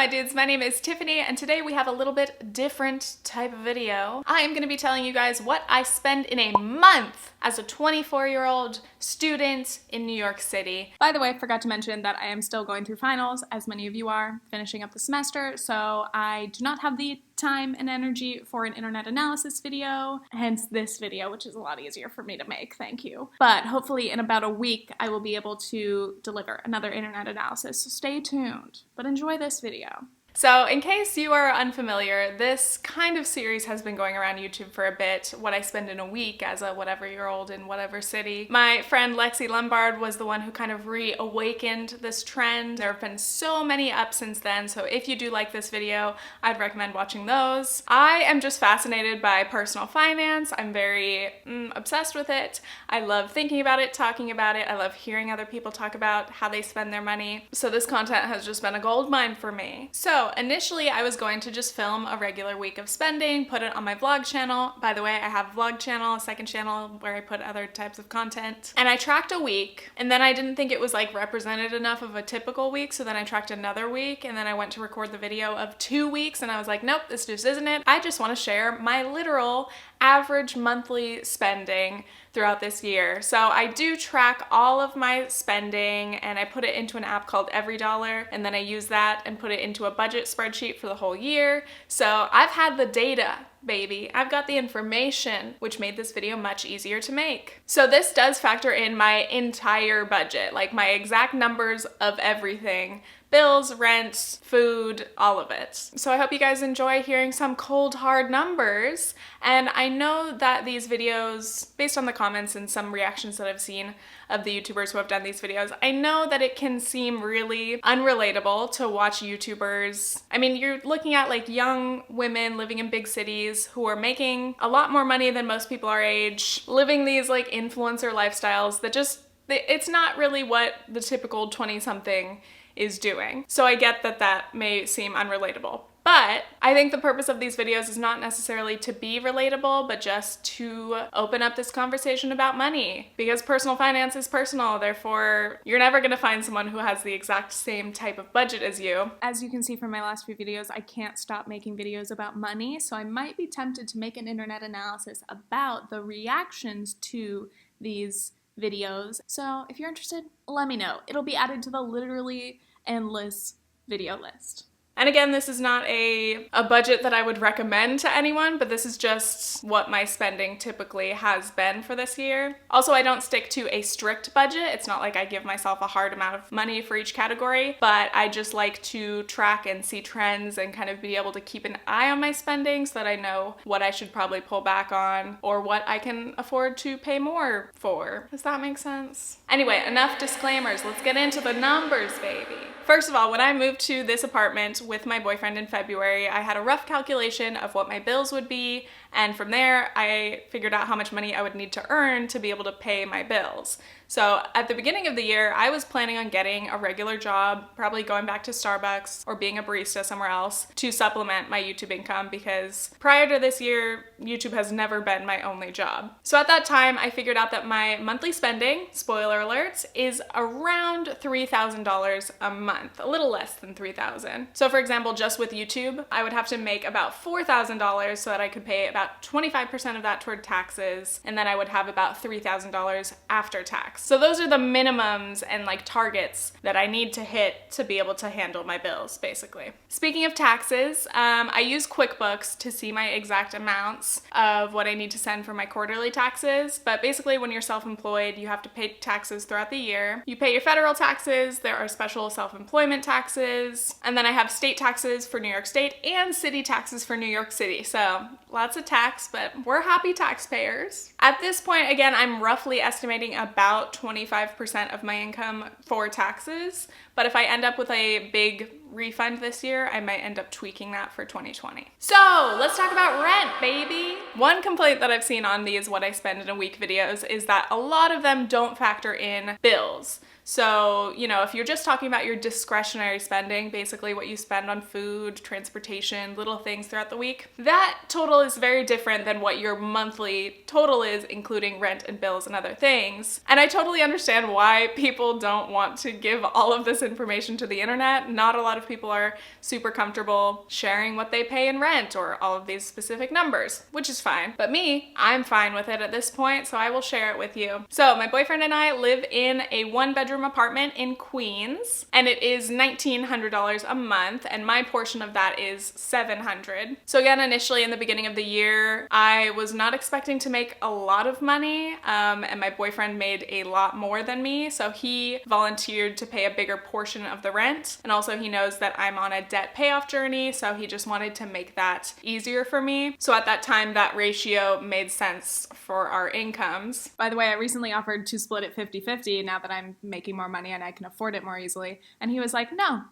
my dudes, my name is Tiffany and today we have a little bit different type of video. I am going to be telling you guys what I spend in a month as a 24-year-old student in New York City. By the way, I forgot to mention that I am still going through finals, as many of you are, finishing up the semester, so I do not have the time and energy for an internet analysis video, hence this video, which is a lot easier for me to make, thank you. But hopefully in about a week I will be able to deliver another internet analysis, so stay tuned. But enjoy this video. So in case you are unfamiliar, this kind of series has been going around YouTube for a bit, what I spend in a week as a whatever-year-old in whatever city. My friend Lexie Lombard was the one who kind of reawakened this trend. There have been so many up since then, so if you do like this video, I'd recommend watching those. I am just fascinated by personal finance. I'm very obsessed with it. I love thinking about it, talking about it. I love hearing other people talk about how they spend their money. So this content has just been a goldmine for me. So initially I was going to just film a regular week of spending, put it on my vlog channel. By the way, I have a vlog channel, a second channel where I put other types of content. And I tracked a week, and then I didn't think it was like represented enough of a typical week, so then I tracked another week, and then I went to record the video of 2 weeks, and I was like, nope, this just isn't it. I just want to share my literal average monthly spending throughout this year. So I do track all of my spending and I put it into an app called EveryDollar, and then I use that and put it into a budget spreadsheet for the whole year. So I've had the data, baby. I've got the information, which made this video much easier to make. So this does factor in my entire budget, like my exact numbers of everything. Bills, rent, food, all of it. So I hope you guys enjoy hearing some cold hard numbers. And I know that these videos, based on the comments and some reactions that I've seen of the YouTubers who have done these videos, I know that it can seem really unrelatable to watch YouTubers. I mean, you're looking at like young women living in big cities who are making a lot more money than most people our age, living these like influencer lifestyles that just, it's not really what the typical 20-something is doing. So I get that that may seem unrelatable. But I think the purpose of these videos is not necessarily to be relatable, but just to open up this conversation about money. Because personal finance is personal, therefore you're never gonna find someone who has the exact same type of budget as you. As you can see from my last few videos, I can't stop making videos about money, so I might be tempted to make an internet analysis about the reactions to these videos. So if you're interested, let me know. It'll be added to the literally endless video list. And again, this is not a budget that I would recommend to anyone, but this is just what my spending typically has been for this year. Also, I don't stick to a strict budget. It's not like I give myself a hard amount of money for each category, but I just like to track and see trends and kind of be able to keep an eye on my spending so that I know what I should probably pull back on or what I can afford to pay more for. Does that make sense? Anyway, enough disclaimers. Let's get into the numbers, baby. First of all, when I moved to this apartment with my boyfriend in February, I had a rough calculation of what my bills would be, and from there I figured out how much money I would need to earn to be able to pay my bills. So at the beginning of the year, I was planning on getting a regular job, probably going back to Starbucks or being a barista somewhere else to supplement my YouTube income, because prior to this year, YouTube has never been my only job. So at that time, I figured out that my monthly spending, spoiler alert, is around $3,000 a month, a little less than $3,000. So for example, just with YouTube, I would have to make about $4,000 so that I could pay about 25% of that toward taxes, and then I would have about $3,000 after tax. So those are the minimums and like targets that I need to hit to be able to handle my bills, basically. Speaking of taxes, I use QuickBooks to see my exact amounts of what I need to send for my quarterly taxes, but basically when you're self-employed, you have to pay taxes throughout the year. You pay your federal taxes, there are special self-employment taxes, and then I have state taxes for New York State and city taxes for New York City. So lots of tax, but we're happy taxpayers. At this point, again, I'm roughly estimating about 25% of my income for taxes, but if I end up with a big refund this year, I might end up tweaking that for 2020. So let's talk about rent, baby. One complaint that I've seen on these what I spend in a week videos is that a lot of them don't factor in bills. So, you know, if you're just talking about your discretionary spending, basically what you spend on food, transportation, little things throughout the week, that total is very different than what your monthly total is, including rent and bills and other things. And I totally understand why people don't want to give all of this information to the internet. Not a lot of of people are super comfortable sharing what they pay in rent or all of these specific numbers, which is fine. But me, I'm fine with it at this point, so I will share it with you. So my boyfriend and I live in a 1-bedroom apartment in Queens, and it is $1,900 a month, and my portion of that is $700. So again, initially in the beginning of the year, I was not expecting to make a lot of money, and my boyfriend made a lot more than me, so he volunteered to pay a bigger portion of the rent, and also he knows that I'm on a debt payoff journey, so he just wanted to make that easier for me. So at that time, that ratio made sense for our incomes. By the way, I recently offered to split it 50-50 now that I'm making more money and I can afford it more easily, and he was like, no.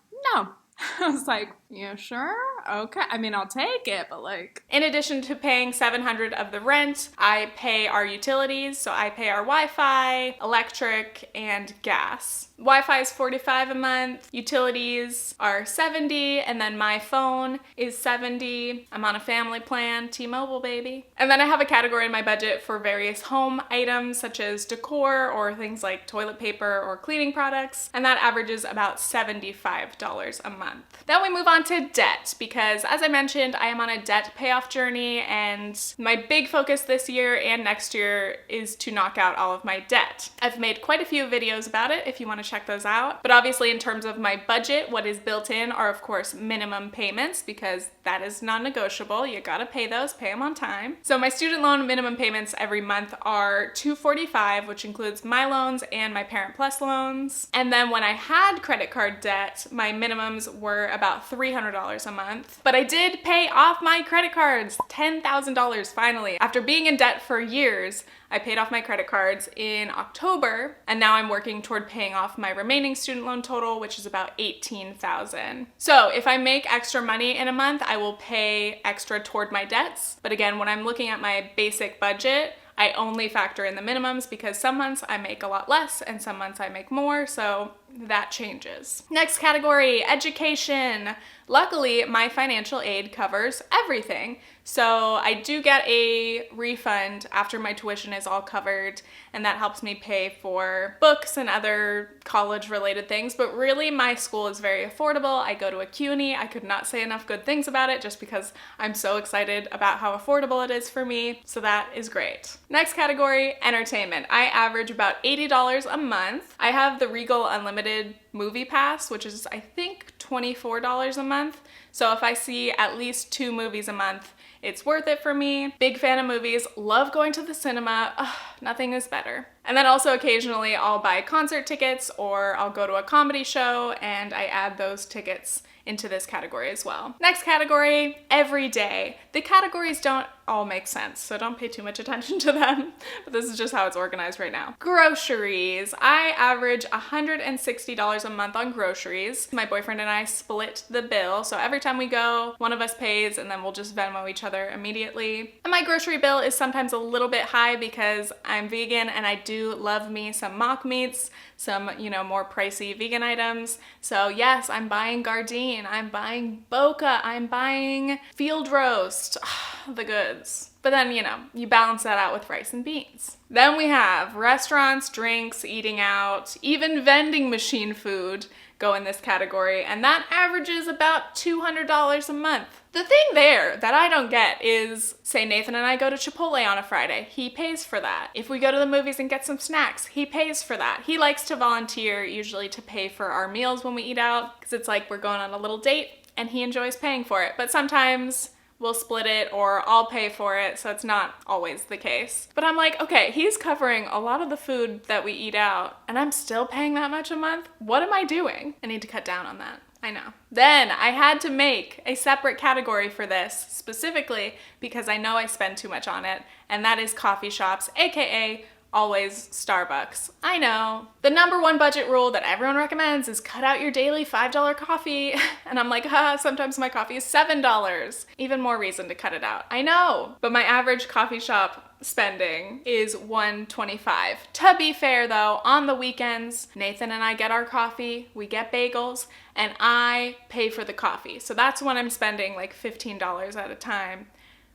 I was like, yeah, sure? Okay. I mean, I'll take it, but like... In addition to paying $700 of the rent, I pay our utilities. So I pay our Wi-Fi, electric, and gas. Wi-Fi is $45 a month, utilities are $70, and then my phone is $70. I'm on a family plan, T-Mobile baby. And then I have a category in my budget for various home items such as decor or things like toilet paper or cleaning products, and that averages about $75 a month. Then we move on to debt because, as I mentioned, I am on a debt payoff journey, and my big focus this year and next year is to knock out all of my debt. I've made quite a few videos about it if you want to check those out. But obviously in terms of my budget, what is built in are of course minimum payments because that is non-negotiable. You gotta pay those, pay them on time. So my student loan minimum payments every month are $245, which includes my loans and my Parent Plus loans. And then when I had credit card debt, my minimums were about $300 a month. But I did pay off my credit cards, $10,000 finally. After being in debt for years, I paid off my credit cards in October, and now I'm working toward paying off my remaining student loan total, which is about $18,000. So if I make extra money in a month, I will pay extra toward my debts. But again, when I'm looking at my basic budget, I only factor in the minimums because some months I make a lot less and some months I make more, so that changes. Next category, education. Luckily, my financial aid covers everything. So I do get a refund after my tuition is all covered, and that helps me pay for books and other college-related things. But really, my school is very affordable. I go to a CUNY. I could not say enough good things about it just because I'm so excited about how affordable it is for me. So that is great. Next category, entertainment. I average about $80 a month. I have the Regal Unlimited movie pass, which is I think $24 a month. So if I see at least 2 movies a month, it's worth it for me. Big fan of movies, love going to the cinema. Ugh, nothing is better. And then also occasionally I'll buy concert tickets or I'll go to a comedy show and I add those tickets into this category as well. Next category, everyday. The categories don't all make sense, so don't pay too much attention to them, but this is just how it's organized right now. Groceries. I average $160 a month on groceries. My boyfriend and I split the bill, so every time we go, one of us pays and then we'll just Venmo each other immediately. And my grocery bill is sometimes a little bit high because I'm vegan and I do love me some mock meats, some, more pricey vegan items. So yes, I'm buying Gardein, I'm buying Boca, I'm buying field roast, the goods. But then, you balance that out with rice and beans. Then we have restaurants, drinks, eating out, even vending machine food go in this category, and that averages about $200 a month. The thing there that I don't get is, say Nathan and I go to Chipotle on a Friday, he pays for that. If we go to the movies and get some snacks, he pays for that. He likes to volunteer usually to pay for our meals when we eat out, because it's like we're going on a little date and he enjoys paying for it. But sometimes we'll split it or I'll pay for it, so it's not always the case. But I'm like, okay, he's covering a lot of the food that we eat out and I'm still paying that much a month? What am I doing? I need to cut down on that. I know. Then I had to make a separate category for this specifically because I know I spend too much on it, and that is coffee shops, aka always Starbucks. I know. The #1 budget rule that everyone recommends is cut out your daily $5 coffee. And I'm like, sometimes my coffee is $7. Even more reason to cut it out. I know. But my average coffee shop spending is $125. To be fair though, on the weekends, Nathan and I get our coffee, we get bagels, and I pay for the coffee. So that's when I'm spending like $15 at a time,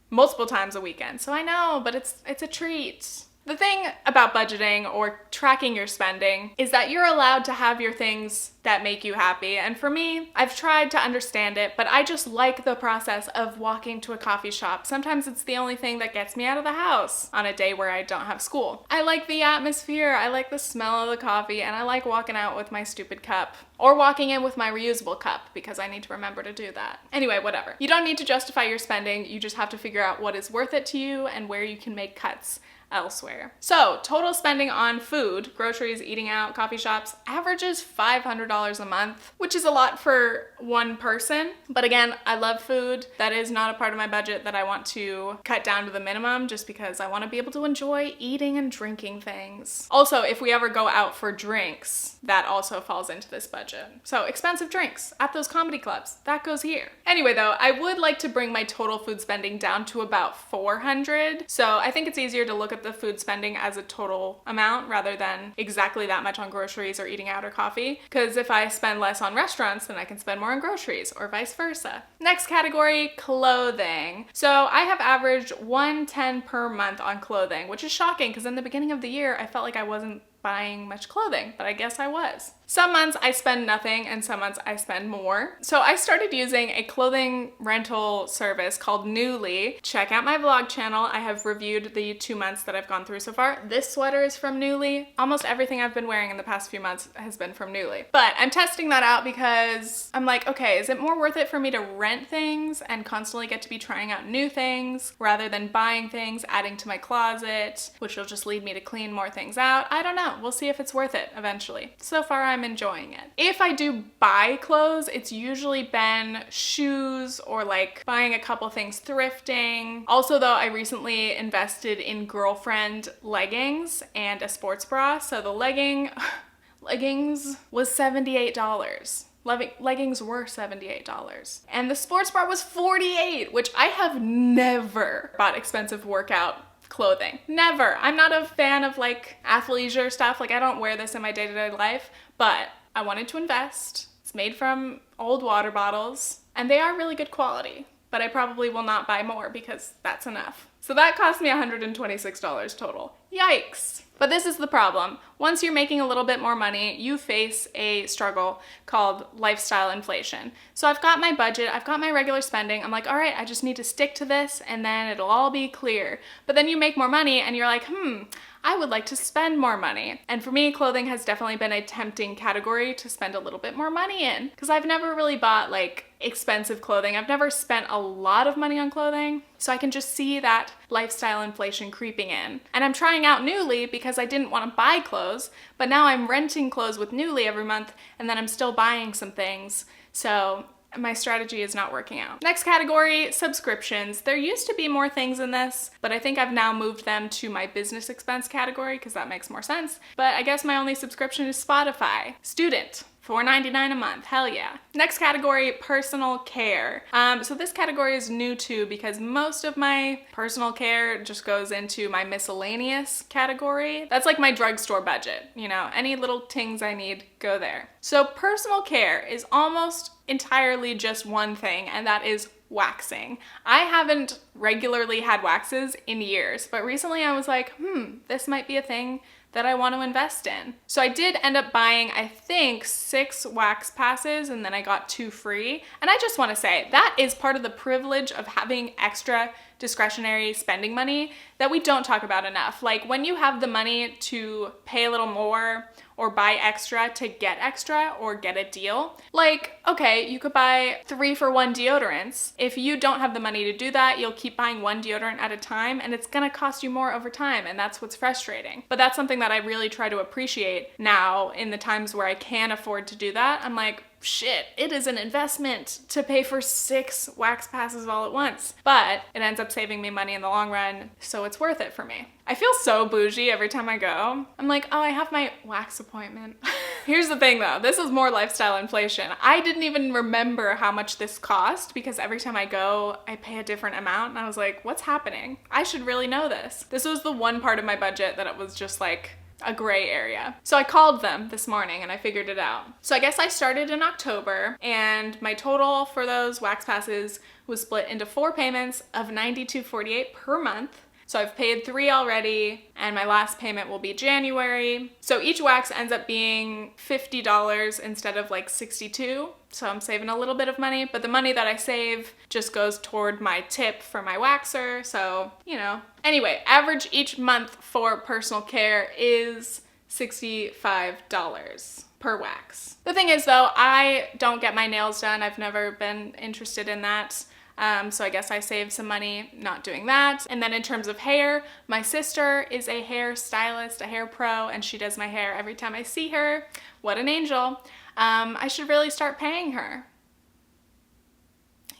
multiple times a weekend. So I know, but it's a treat. The thing about budgeting or tracking your spending is that you're allowed to have your things that make you happy. And for me, I've tried to understand it, but I just like the process of walking to a coffee shop. Sometimes it's the only thing that gets me out of the house on a day where I don't have school. I like the atmosphere, I like the smell of the coffee, and I like walking out with my stupid cup. Or walking in with my reusable cup, because I need to remember to do that. Anyway, whatever. You don't need to justify your spending, you just have to figure out what is worth it to you and where you can make cuts elsewhere. So total spending on food, groceries, eating out, coffee shops, averages $500 a month, which is a lot for one person. But again, I love food. That is not a part of my budget that I want to cut down to the minimum just because I want to be able to enjoy eating and drinking things. Also, if we ever go out for drinks, that also falls into this budget. So expensive drinks at those comedy clubs, that goes here. Anyway though, I would like to bring my total food spending down to about $400. So I think it's easier to look at the food spending as a total amount rather than exactly that much on groceries or eating out or coffee. Because if I spend less on restaurants, then I can spend more on groceries or vice versa. Next category, clothing. So I have averaged $110 per month on clothing, which is shocking because in the beginning of the year, I felt like I wasn't buying much clothing, but I guess I was. Some months I spend nothing and some months I spend more. So I started using a clothing rental service called Nuuly. Check out my vlog channel. I have reviewed the 2 months that I've gone through so far. This sweater is from Nuuly. Almost everything I've been wearing in the past few months has been from Nuuly. But I'm testing that out because I'm like, okay, is it more worth it for me to rent things and constantly get to be trying out new things rather than buying things, adding to my closet, which will just lead me to clean more things out? I don't know. We'll see if it's worth it eventually. So far, I'm enjoying it. If I do buy clothes, it's usually been shoes or like buying a couple things thrifting. Also though, I recently invested in girlfriend leggings and a sports bra. So the leggings was $78. Leggings were $78. And the sports bra was $48, which I have never bought expensive workout clothing. Never. I'm not a fan of like athleisure stuff. Like I don't wear this in my day-to-day life, but I wanted to invest. It's made from old water bottles and they are really good quality, but I probably will not buy more because that's enough. So that cost me $126 total. Yikes. But this is the problem. Once you're making a little bit more money, you face a struggle called lifestyle inflation. So I've got my budget, I've got my regular spending. I'm like, all right, I just need to stick to this and then it'll all be clear. But then you make more money and you're like, I would like to spend more money. And for me, clothing has definitely been a tempting category to spend a little bit more money in because I've never really bought like expensive clothing. I've never spent a lot of money on clothing. So I can just see that lifestyle inflation creeping in. And I'm trying out Nuuly because I didn't want to buy clothes, but now I'm renting clothes with Nuuly every month and then I'm still buying some things. So my strategy is not working out. Next category, subscriptions. There used to be more things in this, but I think I've now moved them to my business expense category because that makes more sense. But I guess my only subscription is Spotify. Student. $4.99 a month, hell yeah. Next category, personal care. So this category is new too because most of my personal care just goes into my miscellaneous category. That's like my drugstore budget, you know, any little things I need go there. So personal care is almost entirely just one thing, and that is waxing. I haven't regularly had waxes in years, but recently I was like, this might be a thing that I want to invest in. So I did end up buying, I think, 6 wax passes and then I got 2 free. And I just want to say that is part of the privilege of having extra discretionary spending money that we don't talk about enough. Like when you have the money to pay a little more or buy extra to get extra or get a deal, like, okay, you could buy 3 for 1 deodorants. If you don't have the money to do that, you'll keep buying 1 deodorant at a time and it's gonna cost you more over time, and that's what's frustrating. But that's something that I really try to appreciate now in the times where I can afford to do that. I'm like, shit, it is an investment to pay for 6 wax passes all at once. But it ends up saving me money in the long run, so it's worth it for me. I feel so bougie every time I go. I'm like, oh, I have my wax appointment. Here's the thing though, this is more lifestyle inflation. I didn't even remember how much this cost because every time I go, I pay a different amount and I was like, what's happening? I should really know this. This was the one part of my budget that it was just like a gray area. So I called them this morning and I figured it out. So I guess I started in October and my total for those wax passes was split into 4 payments of $92.48 per month. So I've paid 3 already, and my last payment will be January. So each wax ends up being $50 instead of like $62. So I'm saving a little bit of money, but the money that I save just goes toward my tip for my waxer. So, you know. Anyway, average each month for personal care is $65 per wax. The thing is though, I don't get my nails done. I've never been interested in that. So I guess I saved some money not doing that. And then in terms of hair, my sister is a hair stylist, a hair pro, and she does my hair every time I see her. What an angel. I should really start paying her.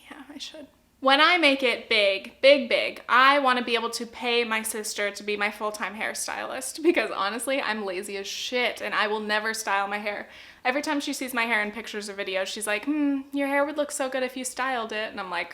Yeah, I should. When I make it big, I want to be able to pay my sister to be my full-time hairstylist because honestly, I'm lazy as shit and I will never style my hair. Every time she sees my hair in pictures or videos, she's like, your hair would look so good if you styled it. And I'm like,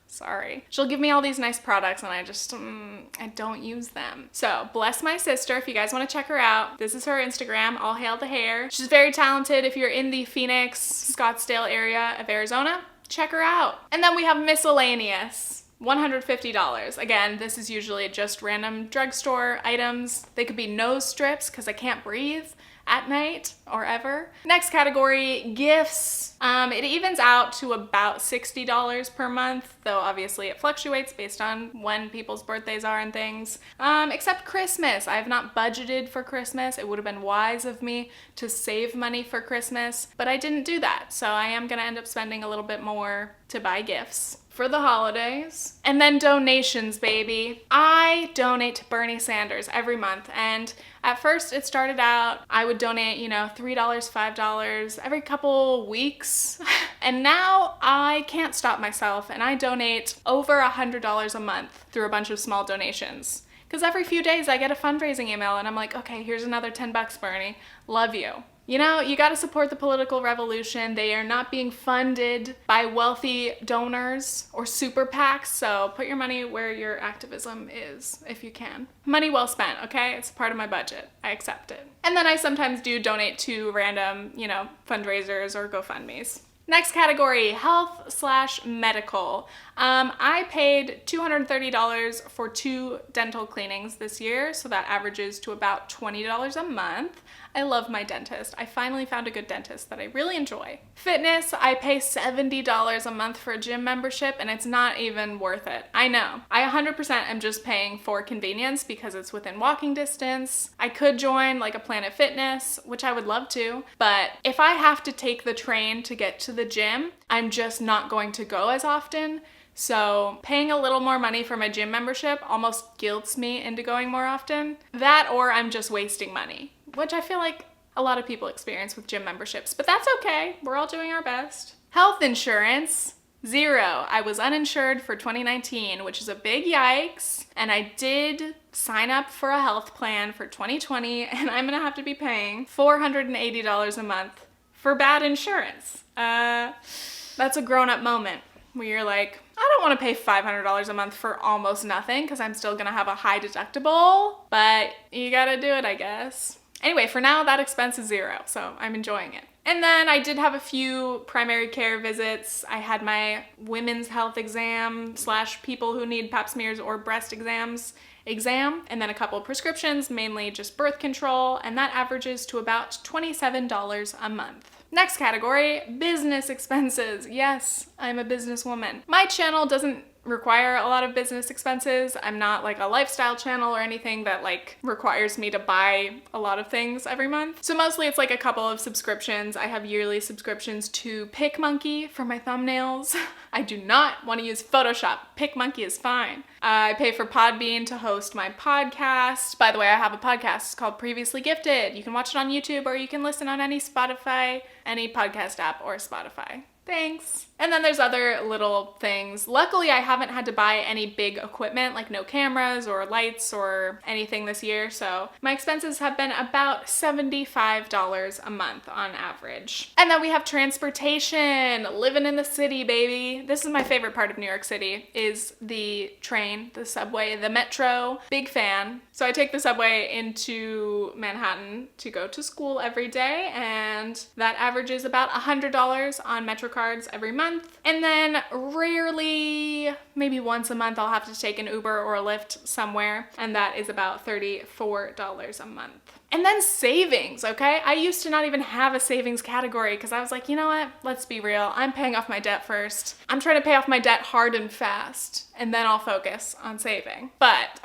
sorry. She'll give me all these nice products and I just, I don't use them. So bless my sister. If you guys want to check her out, this is her Instagram, All Hail the Hair. She's very talented. If you're in the Phoenix, Scottsdale area of Arizona, check her out. And then we have miscellaneous, $150. Again, this is usually just random drugstore items. They could be nose strips because I can't breathe at night or ever. Next category, gifts. It evens out to about $60 per month, though obviously it fluctuates based on when people's birthdays are and things. Except Christmas. I have not budgeted for Christmas. It would have been wise of me to save money for Christmas, but I didn't do that. So I am gonna end up spending a little bit more to buy gifts for the holidays. And then donations, baby. I donate to Bernie Sanders every month. And at first it started out, I would donate, you know, $3, $5 every couple weeks. And now I can't stop myself and I donate over $100 a month through a bunch of small donations. Because every few days I get a fundraising email and I'm like, okay, here's another 10 bucks, Bernie. Love you. You know, you gotta support the political revolution. They are not being funded by wealthy donors or super PACs, so put your money where your activism is, if you can. Money well spent, okay? It's part of my budget. I accept it. And then I sometimes do donate to random, you know, fundraisers or GoFundMes. Next category, health/medical. I paid $230 for 2 dental cleanings this year, so that averages to about $20 a month. I love my dentist. I finally found a good dentist that I really enjoy. Fitness, I pay $70 a month for a gym membership and it's not even worth it. I know. I 100% am just paying for convenience because it's within walking distance. I could join like a Planet Fitness, which I would love to, but if I have to take the train to get to the gym, I'm just not going to go as often. So paying a little more money for my gym membership almost guilts me into going more often. That or I'm just wasting money, which I feel like a lot of people experience with gym memberships, but that's okay. We're all doing our best. Health insurance, $0. I was uninsured for 2019, which is a big yikes. And I did sign up for a health plan for 2020, and I'm gonna have to be paying $480 a month for bad insurance. That's a grown-up moment where you're like, I don't want to pay $500 a month for almost nothing because I'm still gonna have a high deductible, but you gotta do it, I guess. Anyway, for now, that expense is $0, so I'm enjoying it. And then I did have a few primary care visits. I had my women's health exam / people who need pap smears or breast exam, and then a couple of prescriptions, mainly just birth control, and that averages to about $27 a month. Next category, business expenses. Yes, I'm a businesswoman. My channel doesn't require a lot of business expenses. I'm not like a lifestyle channel or anything that like requires me to buy a lot of things every month. So mostly it's like a couple of subscriptions. I have yearly subscriptions to PicMonkey for my thumbnails. I do not want to use Photoshop. PicMonkey is fine. I pay for Podbean to host my podcast. By the way, I have a podcast called Previously Gifted. You can watch it on YouTube or you can listen on any Spotify, any podcast app or Spotify. Thanks. And then there's other little things. Luckily, I haven't had to buy any big equipment, like no cameras or lights or anything this year, so my expenses have been about $75 a month on average. And then we have transportation, living in the city, baby. This is my favorite part of New York City, is the train, the subway, the metro. Big fan. So I take the subway into Manhattan to go to school every day, and that averages about $100 on Metro cards every month. month. And then rarely, maybe once a month, I'll have to take an Uber or a Lyft somewhere, and that is about $34 a month. And then savings, okay? I used to not even have a savings category because I was like, you know what? Let's be real. I'm paying off my debt first. I'm trying to pay off my debt hard and fast, and then I'll focus on saving. But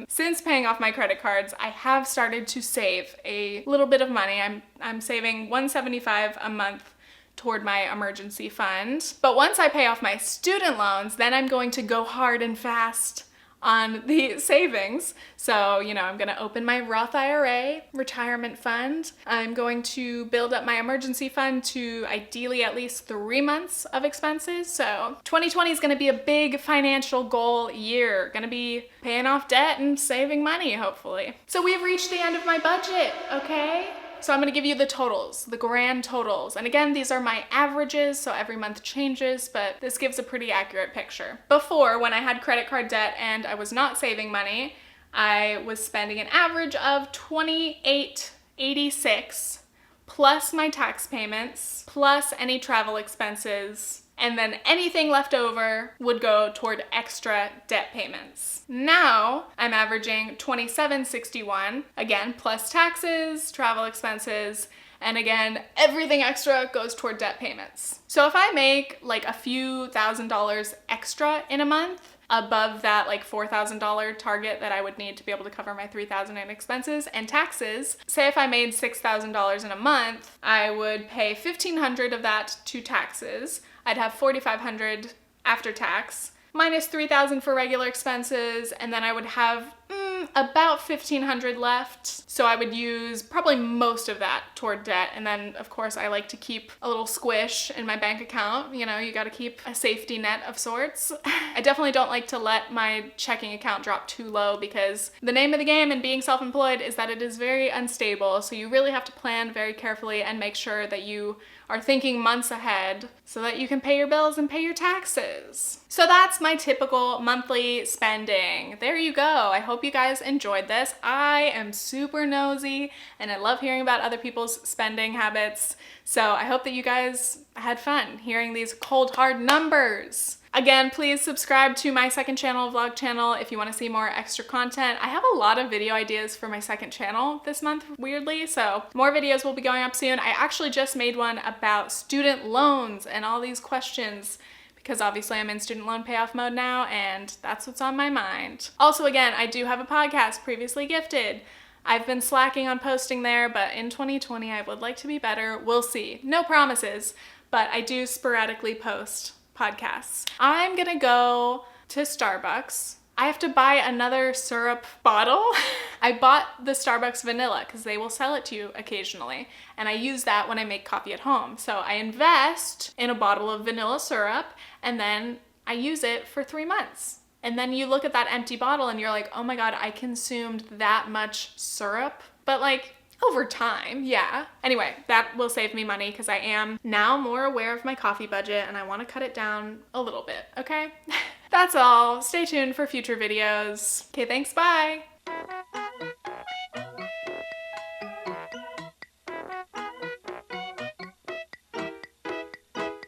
since paying off my credit cards, I have started to save a little bit of money. I'm saving $175 a month toward my emergency fund. But once I pay off my student loans, then I'm going to go hard and fast on the savings. So, you know, I'm gonna open my Roth IRA retirement fund. I'm going to build up my emergency fund to ideally at least 3 months of expenses. So 2020 is gonna be a big financial goal year. Gonna be paying off debt and saving money, hopefully. So we've reached the end of my budget, okay? So I'm gonna give you the totals, the grand totals. And again, these are my averages, so every month changes, but this gives a pretty accurate picture. Before, when I had credit card debt and I was not saving money, I was spending an average of $28.86 plus my tax payments, plus any travel expenses, and then anything left over would go toward extra debt payments. Now I'm averaging $27.61, again, plus taxes, travel expenses, and again, everything extra goes toward debt payments. So if I make like a few $1,000s extra in a month, above that like $4,000 target that I would need to be able to cover my $3,000 in expenses and taxes. Say if I made $6,000 in a month, I would pay $1,500 of that to taxes. I'd have $4,500 after tax, minus $3,000 for regular expenses, and then I would have about $1,500 left. So I would use probably most of that toward debt. And then of course I like to keep a little squish in my bank account. You know, you gotta keep a safety net of sorts. I definitely don't like to let my checking account drop too low because the name of the game in being self-employed is that it is very unstable. So you really have to plan very carefully and make sure that you are thinking months ahead so that you can pay your bills and pay your taxes. So that's my typical monthly spending. There you go. I hope you guys enjoyed this. I am super nosy and I love hearing about other people's spending habits. So I hope that you guys had fun hearing these cold hard numbers. Again, please subscribe to my second channel, vlog channel, if you want to see more extra content. I have a lot of video ideas for my second channel this month, weirdly, so more videos will be going up soon. I actually just made one about student loans and all these questions because obviously I'm in student loan payoff mode now and that's what's on my mind. Also, again, I do have a podcast, Previously Gifted. I've been slacking on posting there, but in 2020 I would like to be better. We'll see. No promises, but I do sporadically post podcasts. I'm gonna go to Starbucks. I have to buy another syrup bottle. I bought the Starbucks vanilla because they will sell it to you occasionally, and I use that when I make coffee at home. So I invest in a bottle of vanilla syrup and then I use it for 3 months. And then you look at that empty bottle and you're like, oh my God, I consumed that much syrup. But like, over time, yeah. Anyway, that will save me money because I am now more aware of my coffee budget and I want to cut it down a little bit, okay? That's all. Stay tuned for future videos. Okay, thanks, bye!